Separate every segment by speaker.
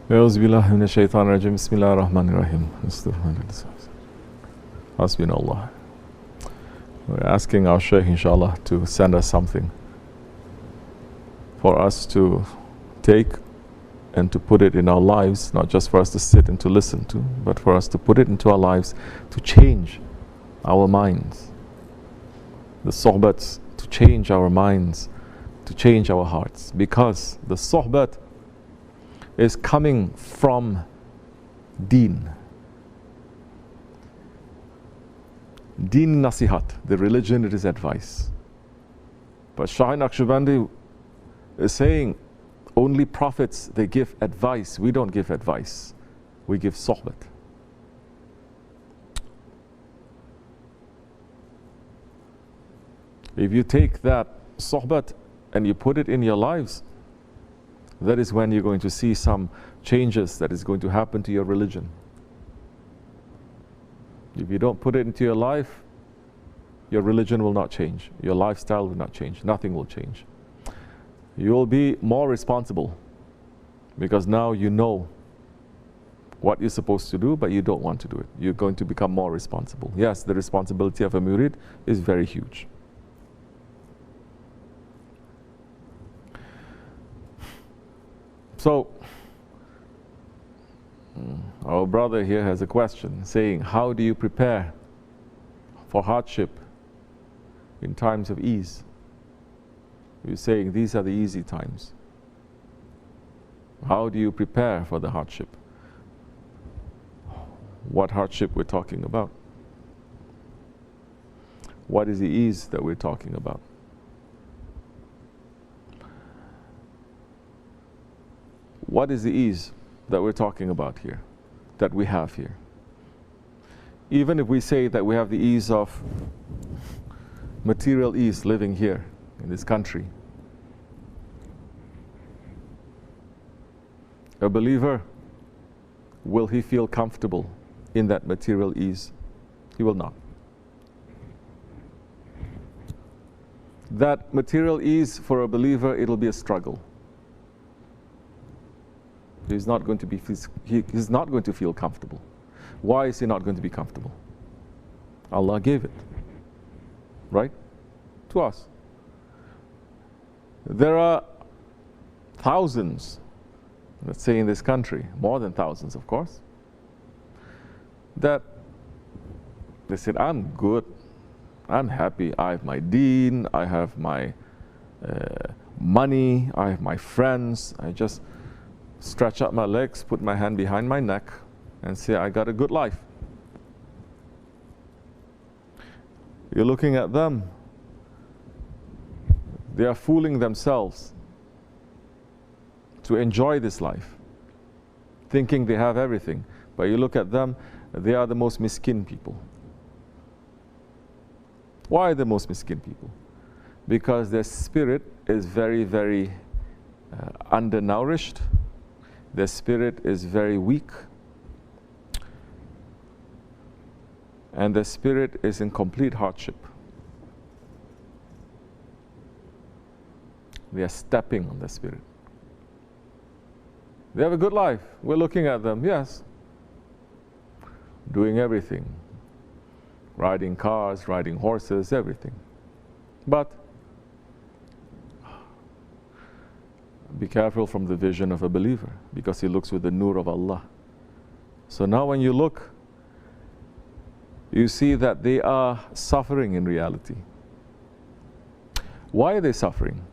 Speaker 1: أعوذ بالله من الشيطان الرجيم بسم الله الرحمن الرحيم. Hasbunallah. We're asking our Shaykh inshallah to send us something for us to take and to put it in our lives, not just for us to sit and to listen to, but for us to put it into our lives to change our minds. The Sohbets, to change our minds, to change our hearts, because the Sohbet is coming from Deen. Deen Naseehah, the religion, it is advice. But Shaykh Naqshbandi is saying only prophets, they give advice. We don't give advice. We give Sohbet. If you take that Sohbet and you put it in your lives, that is when you're going to see some changes that is going to happen to your religion. If you don't put it into your life, your religion will not change. Your lifestyle will not change. Nothing will change. You will be more responsible because now you know what you're supposed to do, but you don't want to do it. You're going to become more responsible. Yes, the responsibility of a murid is very huge. So, our brother here has a question saying, how do you prepare for hardship in times of ease? He's saying these are the easy times. How do you prepare for the hardship? What hardship we're talking about? What is the ease that we're talking about? What is the ease that we're talking about here, that we have here? Even if we say that we have the ease of material ease living here in this country, a believer, will he feel comfortable in that material ease? He will not. That material ease for a believer, it'll be a struggle. He's not going to feel comfortable. Why is he not going to be comfortable? Allah gave it, right? To us. There are thousands, let's say in this country, more than thousands of course, that they said, I'm good, I'm happy, I have my deen, I have my money, I have my friends, I just stretch out my legs, put my hand behind my neck and say, I got a good life. You're looking at them, they are fooling themselves to enjoy this life, thinking they have everything. But you look at them, they are the most miskin people. Why are they most miskin people? Because their spirit is very, very undernourished. Their spirit is very weak. And their spirit is in complete hardship. They are stepping on their spirit. They have a good life. We're looking at them, yes. Doing everything. Riding cars, riding horses, everything. But be careful from the vision of a believer, because he looks with the nur of Allah. So now when you look, you see that they are suffering in reality. Why are they suffering?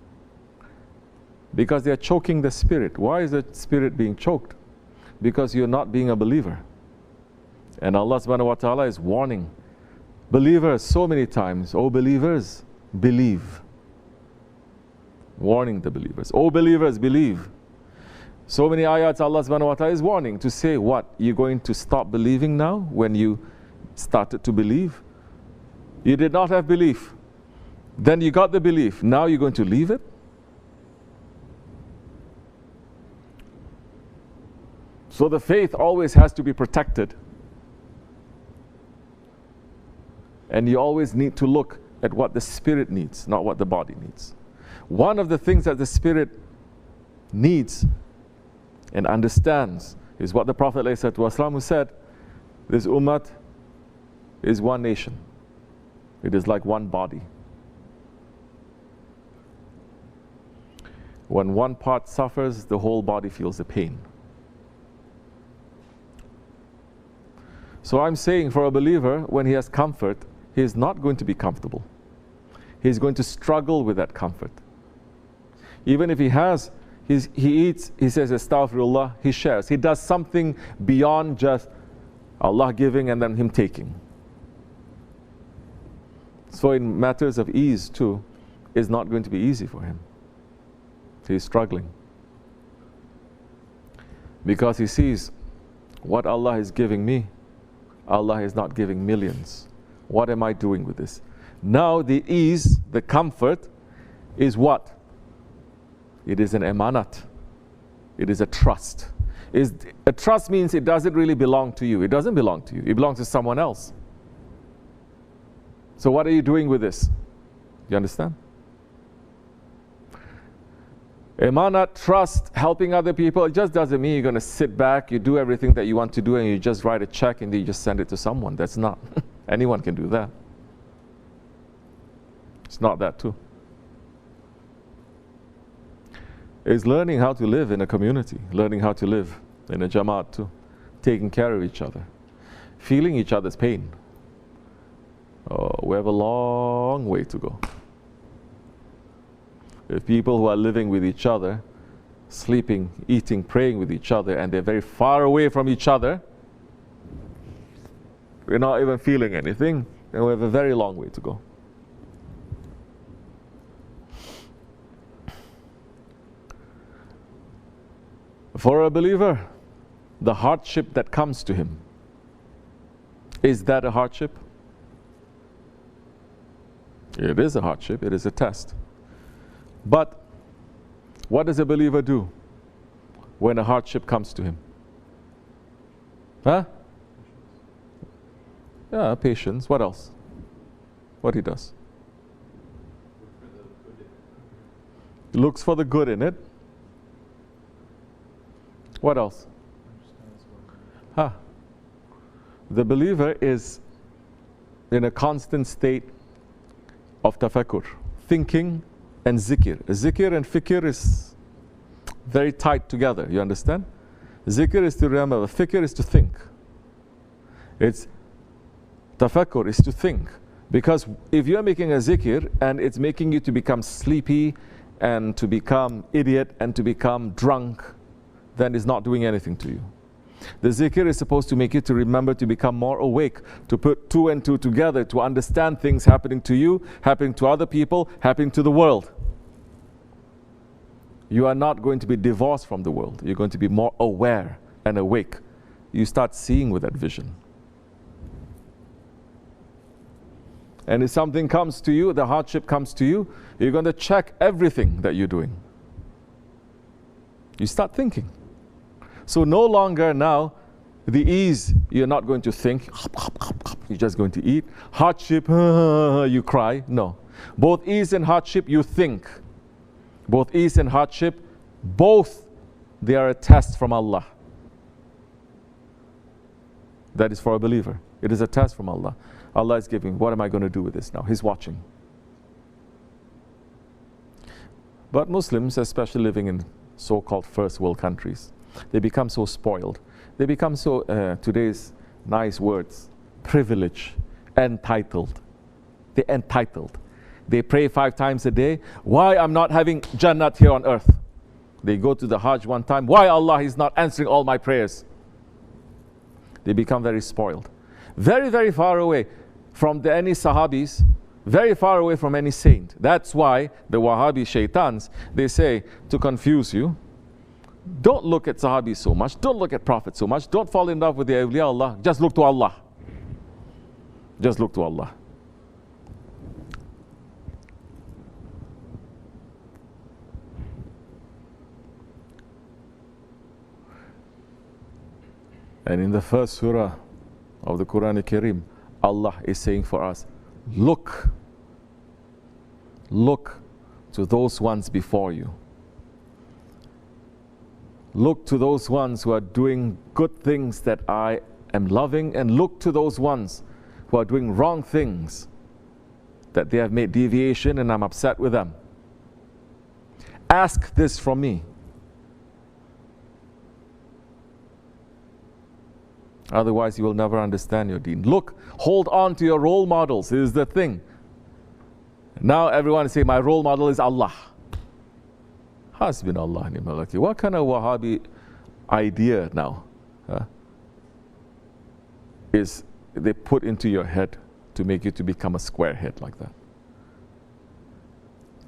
Speaker 1: Because they are choking the spirit. Why is the spirit being choked? Because you're not being a believer. And Allah subhanahu wa ta'ala is warning believers so many times, oh believers, believe. Warning the believers, oh believers, believe. So many ayats Allah subhanahu wa ta'ala is warning to say what? You're going to stop believing now when you started to believe? You did not have belief. Then you got the belief. Now you're going to leave it? So the faith always has to be protected. And you always need to look at what the spirit needs, not what the body needs. One of the things that the spirit needs and understands is what the Prophet ﷺ said, this ummah is one nation. It is like one body. When one part suffers, the whole body feels the pain. So I'm saying for a believer, when he has comfort, he is not going to be comfortable. He is going to struggle with that comfort. Even if he eats, he says astaghfirullah, he shares. He does something beyond just Allah giving and then him taking. So in matters of ease too, it's not going to be easy for him. He is struggling. Because he sees what Allah is giving me, Allah is not giving millions. What am I doing with this? Now the ease, the comfort is what? It is an emanat. It is a trust. A trust means it doesn't really belong to you. It doesn't belong to you. It belongs to someone else. So what are you doing with this? You understand? Emanat, trust, helping other people, it just doesn't mean you're going to sit back, you do everything that you want to do and you just write a check and then you just send it to someone. That's not. Anyone can do that. It's not that too. It's learning how to live in a community, learning how to live in a jamaat too, taking care of each other, feeling each other's pain. Oh, we have a long way to go. If people who are living with each other, sleeping, eating, praying with each other, and they're very far away from each other, we're not even feeling anything, then we have a very long way to go. For a believer, the hardship that comes to him, is that a hardship? It is a hardship, it is a test. But what does a believer do when a hardship comes to him? Huh? Yeah, patience. What else? What he does? He looks for the good in it. What else? Huh? The believer is in a constant state of tafakkur, thinking and zikr. Zikr and fikr is very tight together, you understand? Zikr is to remember, fikr is to think. It's tafakkur is to think. Because if you're making a zikr and it's making you to become sleepy and to become idiot and to become drunk, then it's not doing anything to you. The zikr is supposed to make you to remember to become more awake, to put two and two together, to understand things happening to you, happening to other people, happening to the world. You are not going to be divorced from the world. You're going to be more aware and awake. You start seeing with that vision. And if something comes to you, the hardship comes to you, you're going to check everything that you're doing. You start thinking. So no longer now, the ease, you're not going to think, you're just going to eat. Hardship, you cry. No. Both ease and hardship, you think. Both ease and hardship, both, they are a test from Allah. That is for a believer. It is a test from Allah. Allah is giving, what am I going to do with this now? He's watching. But Muslims, especially living in so-called first world countries, they become so spoiled. They become so, today's nice words, privileged, entitled. They're entitled. They pray 5 times a day. Why I'm not having Jannat here on earth? They go to the Hajj one time. Why Allah is not answering all my prayers? They become very spoiled. Very, very far away from any Sahabis, very far away from any saint. That's why the Wahhabi shaitans, they say, to confuse you, don't look at Sahabis so much, don't look at Prophet so much, don't fall in love with the awliya Allah, just look to Allah. Just look to Allah. And in the first surah of the Quran Al-Karim, Allah is saying for us, look to those ones before you. Look to those ones who are doing good things that I am loving, and look to those ones who are doing wrong things that they have made deviation and I'm upset with them. Ask this from me. Otherwise, you will never understand your deen. Look, hold on to your role models. This is the thing. Now everyone say, my role model is Allah. Hasbunallah ni'mal wakeel. What kind of Wahhabi idea now is they put into your head to make you to become a square head like that?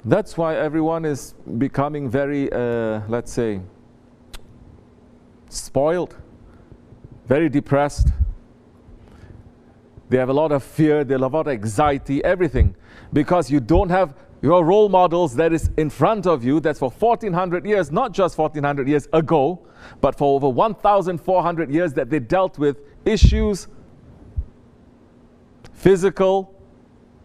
Speaker 1: That's why everyone is becoming very, let's say, spoiled, very depressed. They have a lot of fear, they have a lot of anxiety, everything. Because you don't have your role models that is in front of you, that's for 1400 years, not just 1400 years ago, but for over 1400 years that they dealt with issues, physical,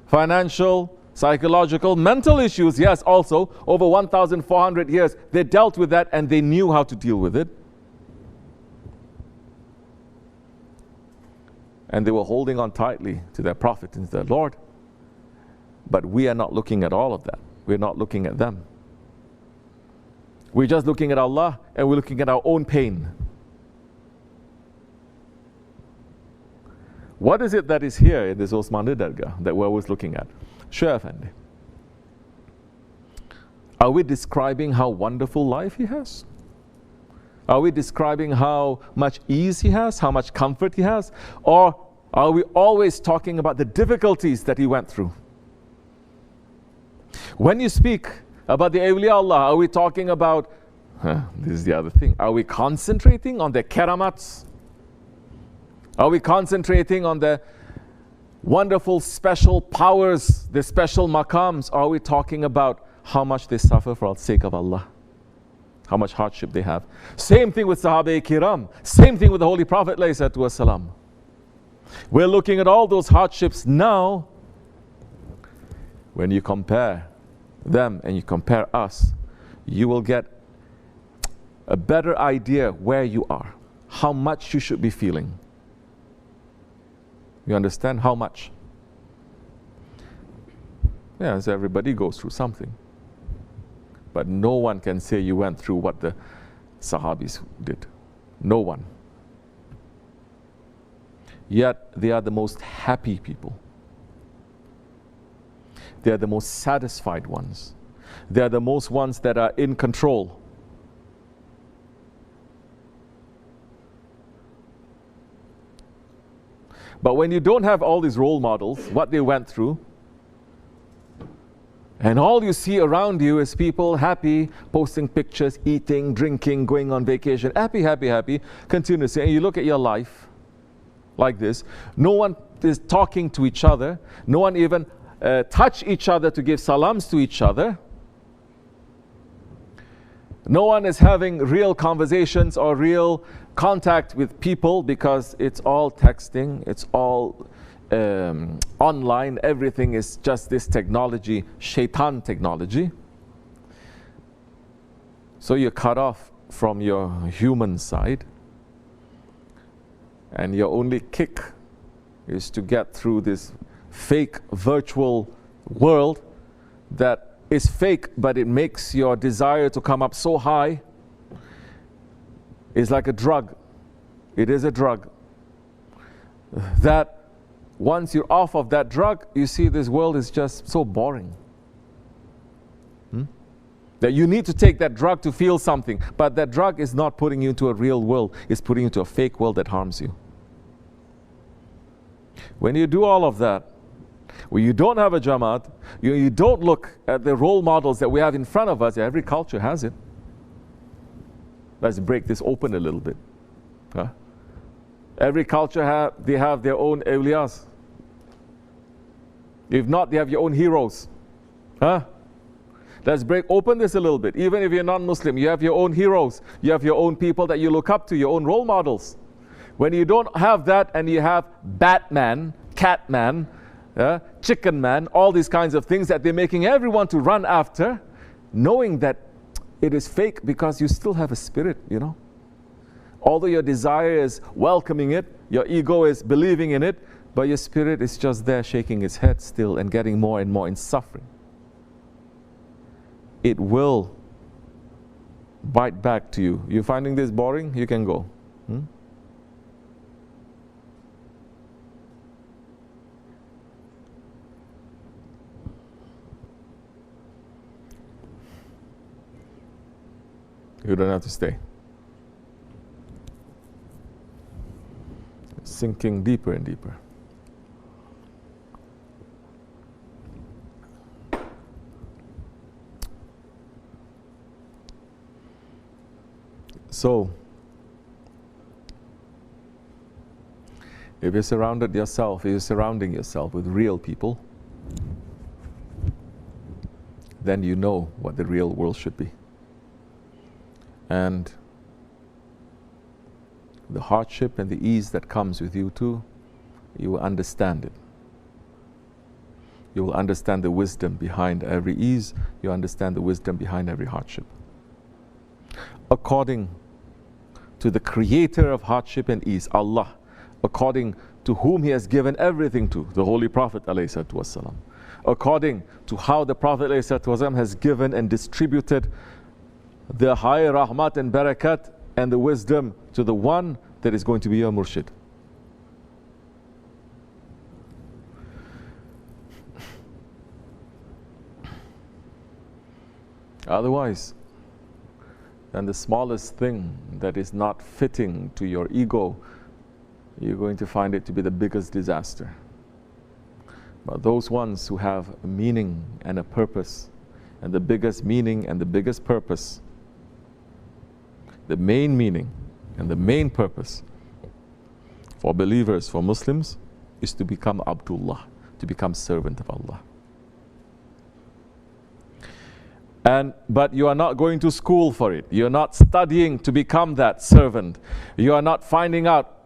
Speaker 1: financial, psychological, mental issues, yes, also. Over 1400 years, they dealt with that and they knew how to deal with it. And they were holding on tightly to their Prophet and their Lord. But we are not looking at all of that. We're not looking at them. We're just looking at Allah and we're looking at our own pain. What is it that is here in this Osmani Dargah that we're always looking at? Shaykh Effendi. Are we describing how wonderful life he has? Are we describing how much ease he has, how much comfort he has? Or are we always talking about the difficulties that he went through? When you speak about the awliya Allah, are we talking about, this is the other thing, are we concentrating on their karamats? Are we concentrating on the wonderful special powers, the special maqams? Are we talking about how much they suffer for the sake of Allah? How much hardship they have? Same thing with Sahaba Kiram. Same thing with the Holy Prophet ﷺ. We're looking at all those hardships now. When you compare them and you compare us, you will get a better idea where you are, how much you should be feeling. You understand how much? Yes, everybody goes through something. But no one can say you went through what the Sahabis did. No one. Yet they are the most happy people. They are the most satisfied ones. They are the most ones that are in control. But when you don't have all these role models, what they went through, and all you see around you is people happy, posting pictures, eating, drinking, going on vacation, happy, happy, happy, continuously. And you look at your life like this. No one is talking to each other. No one even touch each other to give salams to each other. No one is having real conversations or real contact with people because it's all texting, it's all online, everything is just this technology, shaitan technology. So you're cut off from your human side, and your only kick is to get through this fake virtual world that is fake, but it makes your desire to come up so high. It's like a drug. It is a drug that once you're off of that drug, you see this world is just so boring. That you need to take that drug to feel something, but that drug is not putting you into a real world, it's putting you into a fake world that harms you. When you do all of that, when you don't have a Jamaat, you don't look at the role models that we have in front of us. Every culture has it. Let's break this open a little bit. Every culture they have their own awliyas. If not, they have your own heroes. Let's break open this a little bit. Even if you're non-Muslim, you have your own heroes. You have your own people that you look up to, your own role models. When you don't have that and you have Batman, Catman, Chicken Man, all these kinds of things that they're making everyone to run after, knowing that It is fake because you still have a spirit, you know. Although your desire is welcoming it, your ego is believing in it, but your spirit is just there shaking its head still and getting more and more in suffering. It will bite back to you. You finding this boring? You can go. You don't have to stay. Sinking deeper and deeper. So, if you're surrounding yourself with real people, then you know what the real world should be. And the hardship and the ease that comes with you too, you will understand it. You will understand the wisdom behind every ease. You understand the wisdom behind every hardship. According to the creator of hardship and ease, Allah, according to whom He has given everything to, the Holy Prophet ﷺ, according to how the Prophet ﷺ has given and distributed the high rahmat and barakat and the wisdom to the one that is going to be your murshid. Otherwise, then the smallest thing that is not fitting to your ego, you're going to find it to be the biggest disaster. But those ones who have a meaning and a purpose, and the biggest meaning and the biggest purpose, the main meaning and the main purpose for believers, for Muslims, is to become Abdullah, to become servant of Allah. But you are not going to school for it. You are not studying to become that servant. You are not finding out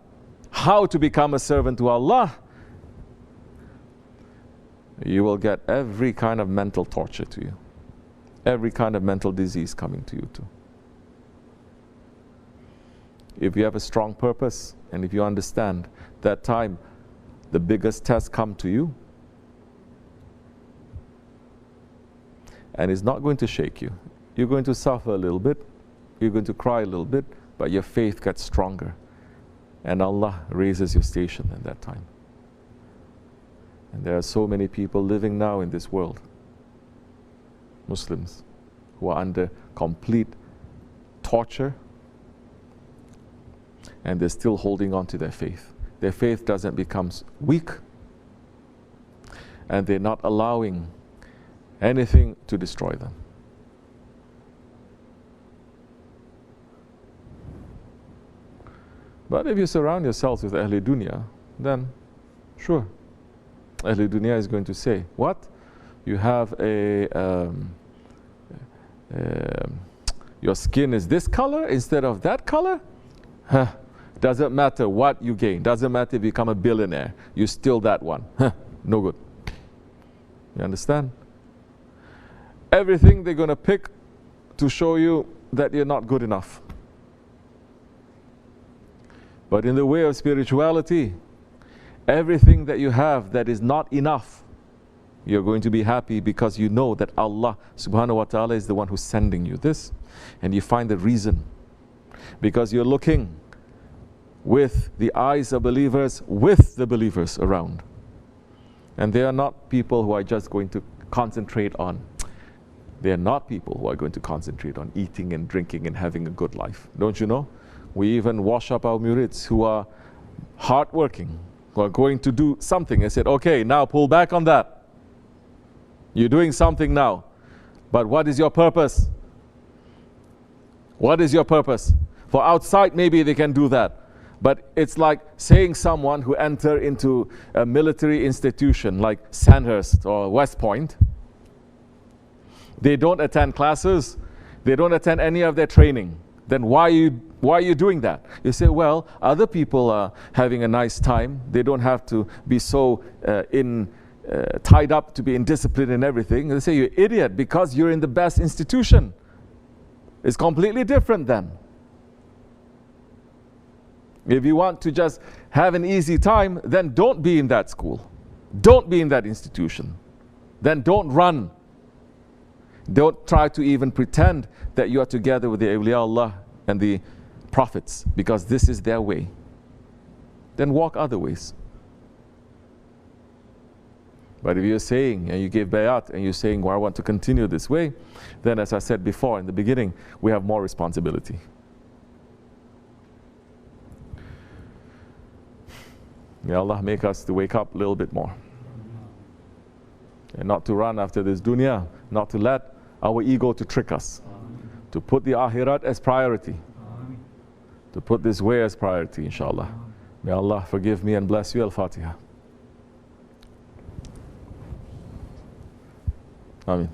Speaker 1: how to become a servant to Allah. You will get every kind of mental torture to you. Every kind of mental disease coming to you too. If you have a strong purpose and if you understand that time the biggest tests come to you, and it's not going to shake you. You're going to suffer a little bit, you're going to cry a little bit, but your faith gets stronger and Allah raises your station at that time. And there are so many people living now in this world, Muslims, who are under complete torture, and they're still holding on to their faith. Their faith doesn't become weak, and they're not allowing anything to destroy them. But if you surround yourselves with Ahli Dunya, then sure, Ahli Dunya is going to say, what? You have your skin is this color instead of that color? Huh. Doesn't matter what you gain. Doesn't matter if you become a billionaire. You're still that one. Huh. No good. You understand? Everything they're going to pick to show you that you're not good enough. But in the way of spirituality, everything that you have that is not enough, you're going to be happy because you know that Allah subhanahu wa ta'ala is the one who's sending you this. And you find the reason. Because you're looking with the eyes of believers, with the believers around. And they are not people who are just going to concentrate on, they are not people who are going to concentrate on eating and drinking and having a good life. Don't you know? We even wash up our murids who are hardworking, who are going to do something. I said, okay, now pull back on that. You're doing something now. But what is your purpose? What is your purpose? For outside, maybe they can do that. But it's like saying someone who enter into a military institution like Sandhurst or West Point, they don't attend classes, they don't attend any of their training. Then why are you doing that? You say, well, other people are having a nice time. They don't have to be so tied up to be in discipline and everything. They say, you're an idiot because you're in the best institution. It's completely different then. If you want to just have an easy time, then don't be in that school. Don't be in that institution. Then don't run. Don't try to even pretend that you are together with the awliya Allah and the prophets, because this is their way. Then walk other ways. But if you're saying, and you give bayat, and you're saying, well, I want to continue this way, then as I said before in the beginning, we have more responsibility. May Allah make us to wake up a little bit more. And not to run after this dunya, not to let our ego to trick us. To put the akhirat as priority. To put this way as priority, inshallah. May Allah forgive me and bless you. Al-Fatiha. Ameen.